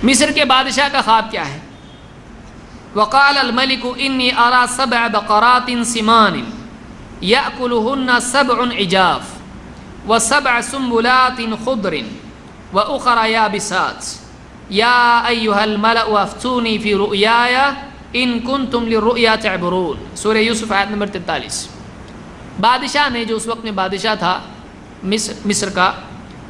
مصر کے بادشاہ کا خواب کیا ہے؟ وقال الملك انی ارى 7 بقرات سمان یأکلہن 7 عجاف و7 سنبلات خضر واخر یابسات یا ایھا الملأ افتونی فی رؤیای ان کنتم للرؤیا تعبرون، سورہ یوسف آیت نمبر 43۔ بادشاہ نے، جو اس وقت میں بادشاہ تھا مصر کا،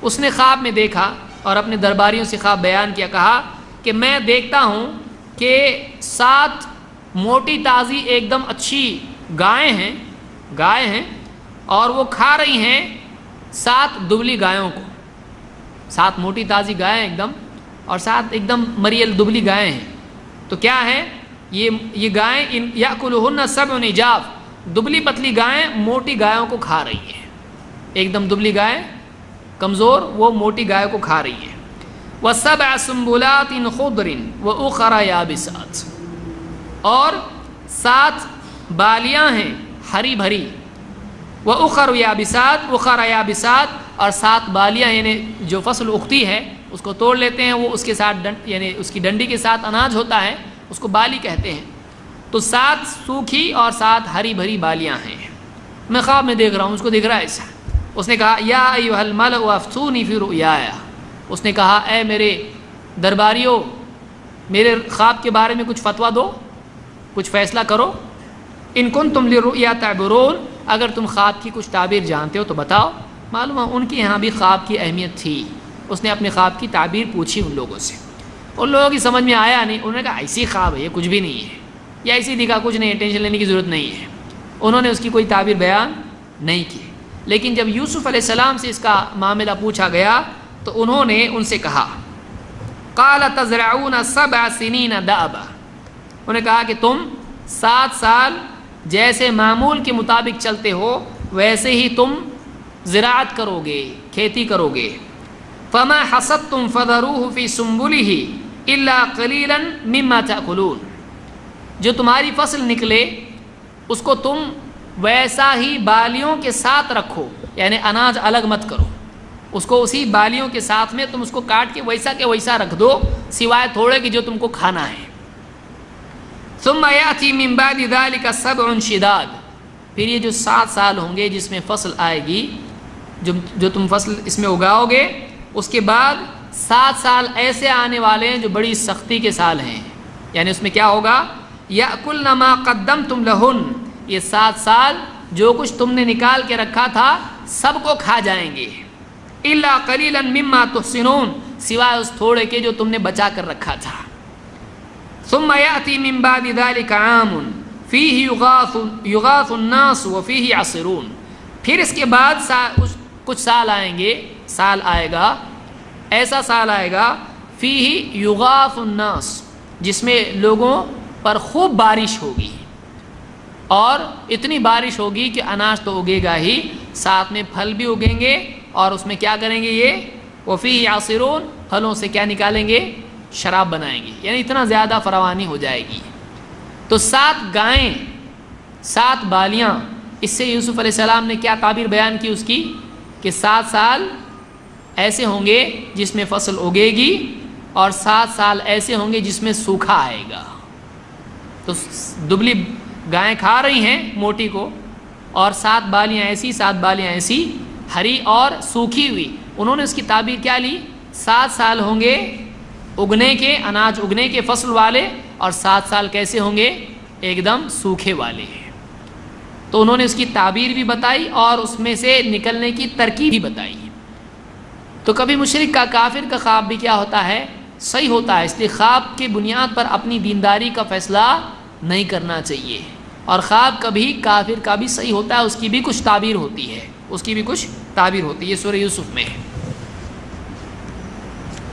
اس نے خواب میں دیکھا اور اپنے درباریوں سے خواب بیان کیا، کہا کہ میں دیکھتا ہوں کہ 7 موٹی تازی ایک دم اچھی گائے ہیں اور وہ کھا رہی ہیں 7 دبلی گایوں کو۔ 7 موٹی تازی گائیں ایک دم، اور 7 ایک دم مریل دبلی گائیں ہیں۔ تو کیا ہے یہ گائیں؟ یأکلہن 7 عجاف، دبلی پتلی گائیں موٹی گایوں کو کھا رہی ہیں۔ ایک دم دبلی گائے کمزور، وہ موٹی گائے کو کھا رہی ہے۔ و7 سنبلات خضر واخر یابسات، اور 7 بالیاں ہیں ہری بھری، واخر یابسات، اخر یابسات، اور 7 بالیاں یعنی جو فصل اگتی ہے اس کو توڑ لیتے ہیں، وہ اس کے ساتھ یعنی اس کی ڈنڈی کے ساتھ اناج ہوتا ہے، اس کو بالی کہتے ہیں۔ تو 7 سوکھی اور 7 ہری بھری بالیاں ہیں۔ میں خواب میں دیکھ رہا ہوں، اس کو دیکھ رہا ہے ایسا۔ اس نے کہا یا ایھا الملأ افتونی فی رؤیای، اس نے کہا اے میرے درباریوں، میرے خواب کے بارے میں کچھ فتویٰ دو، کچھ فیصلہ کرو۔ ان کنتم للرؤیا تعبرون، اگر تم خواب کی کچھ تعبیر جانتے ہو تو بتاؤ۔ معلوم ہے ان کے یہاں بھی خواب کی اہمیت تھی۔ اس نے اپنے خواب کی تعبیر پوچھی ان لوگوں سے، ان لوگوں کی سمجھ میں آیا نہیں۔ انہوں نے کہا ایسی خواب ہے، یہ کچھ بھی نہیں ہے، یا ایسی دکھا کچھ نہیں ہے، ٹینشن لینے کی ضرورت نہیں ہے۔ انہوں نے اس کی کوئی تعبیر بیان نہیں کی۔ لیکن جب یوسف علیہ السلام سے اس کا معاملہ پوچھا گیا تو انہوں نے ان سے کہا قال تزرعون 7 سنین دأبا، انہوں نے کہا کہ تم 7 سال جیسے معمول کے مطابق چلتے ہو ویسے ہی تم زراعت کرو گے، کھیتی کرو گے۔ فما حصدتم فذروه في سنبله الا قليلا مما تأكلون، جو تمہاری فصل نکلے اس کو تم ویسا ہی بالیوں کے ساتھ رکھو، یعنی اناج الگ مت کرو، اس کو اسی بالیوں کے ساتھ میں تم اس کو کاٹ کے ویسا کے ویسا رکھ دو، سوائے تھوڑے کہ جو تم کو کھانا ہے۔ ثم یأتی من بعد ذلك 7 شداد، پھر یہ جو 7 سال ہوں گے جس میں فصل آئے گی، جو تم فصل اس میں اگاؤ گے، اس کے بعد 7 سال ایسے آنے والے ہیں جو بڑی سختی کے سال ہیں۔ یعنی اس میں کیا ہوگا؟ یأکلن ما قدمتم لہن، یہ 7 سال جو کچھ تم نے نکال کے رکھا تھا سب کو کھا جائیں گے۔ الا قلیلا مما تحسنون، سوائے اس تھوڑے کے جو تم نے بچا کر رکھا تھا۔ ثم یأتی من بعد ذلك عام فیہ یغاث الناس وفیہ یعصرون، پھر اس کے بعد کچھ سال آئیں گے، سال آئے گا، ایسا سال آئے گا فیہ یغاث الناس، جس میں لوگوں پر خوب بارش ہوگی، اور اتنی بارش ہوگی کہ اناج تو اگے گا ہی، ساتھ میں پھل بھی اگیں گے، اور اس میں کیا کریں گے یہ وفیہ یعصرون، پھلوں سے کیا نکالیں گے؟ شراب بنائیں گے، یعنی اتنا زیادہ فراوانی ہو جائے گی۔ تو 7 گائیں، 7 بالیاں، اس سے یوسف علیہ السلام نے کیا تعبیر بیان کی اس کی کہ 7 سال ایسے ہوں گے جس میں فصل اگے گی، اور 7 سال ایسے ہوں گے جس میں سوکھا آئے گا۔ تو دبلی گائیں کھا رہی ہیں موٹی کو، اور 7 بالیاں ایسی، 7 بالیاں ایسی ہری اور سوکھی ہوئی۔ انہوں نے اس کی تعبیر کیا لی؟ 7 سال ہوں گے اگنے کے، اناج اگنے کے فصل والے، اور 7 سال کیسے ہوں گے؟ ایک دم سوکھے والے۔ تو انہوں نے اس کی تعبیر بھی بتائی اور اس میں سے نکلنے کی ترکیب بھی بتائی۔ تو کبھی مشرک کا، کافر کا خواب بھی کیا ہوتا ہے؟ صحیح ہوتا ہے، اس لیے خواب کی بنیاد پر اپنی دینداری کا فیصلہ نہیں کرنا چاہیے۔ اور خواب کبھی کافر کا بھی صحیح ہوتا ہے، اس کی بھی کچھ تعبیر ہوتی ہے، اس کی بھی کچھ تعبیر ہوتی ہے۔ یہ سورہ یوسف میں ہے۔